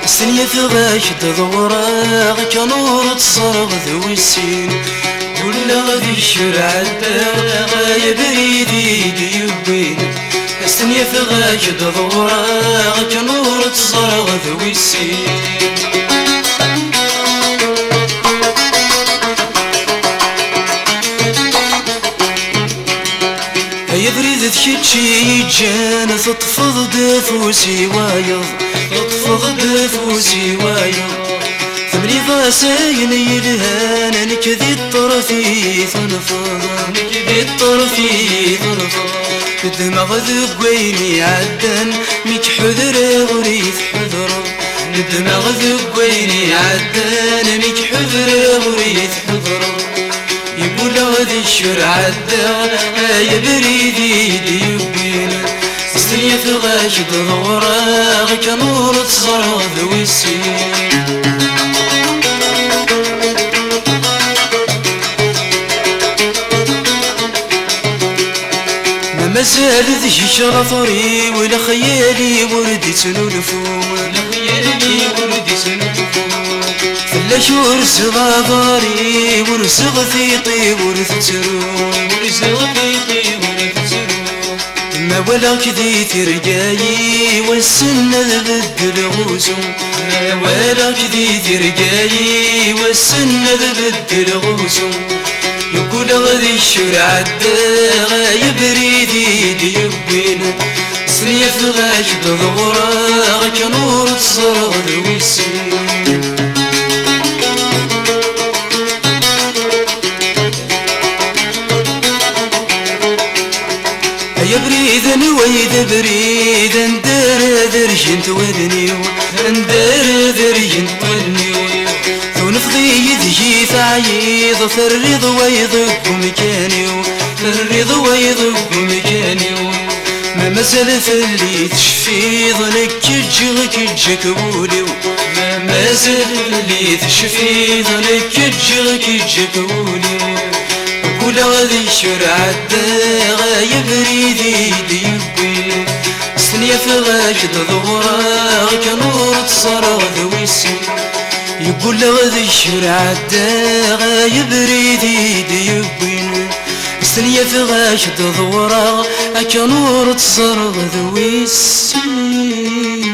السنية ثغاش تضورا كنور تصرغ ذوي السين ولا غادي الشرع الدار غايب ريدي ديوبين السنية ثغاش تضورا كنور تصرغ ذوي السين يبرد ذكيتشي جان تطفض دفوسي وايض تطفض دفوسي وايض ثمني فاسين يلهان نكذي الطرفي ثنفض نكذي الطرفي ثنفض الدماغ ذقويني عدن ميك حذر وريث حذر الدماغ ذقويني عدن ميك حذر وريث حذر يقول غادي الشرع الدار يبريدي ديوبين السنية في غاش تضورا كنور تصرغ ذوي السين ما مازال ذي شرفري ولا خيالي وردي تنولفو فلاش ورس غاضاري ورس غثيطي ورث ترون ورس غثيطي ورث ترون ما ولا كذي ترقاي والسن ذبد الغوسو ما ولا كذي ترقاي والسن ذبد الغوسو يقول غادي الشرع الداغا يبريدي ديوبين سنية في غاش تضورا كنور تصرغ ذوي السين يا بريدا ويد بريدا ندار ذرجن تولنيو ندار ذرجن تولنيو ثون فضي يدجي تعيض فرض ويضق مكانيو فرض ويضق مكانيو ما مازال فلي تشفي ظنك جغك جكبوليو ما مازال فلي تشفي ظنك جغك جكبوليو ولا غادي الشرع الداغا يبريدي ديوبين السنية في غاش تضورا كنور تصرغ ذوي السين يقول غادي الشرع الداغا يبريدي ديوبين السنية في غاش تضورا كنور تصرغ ذوي السين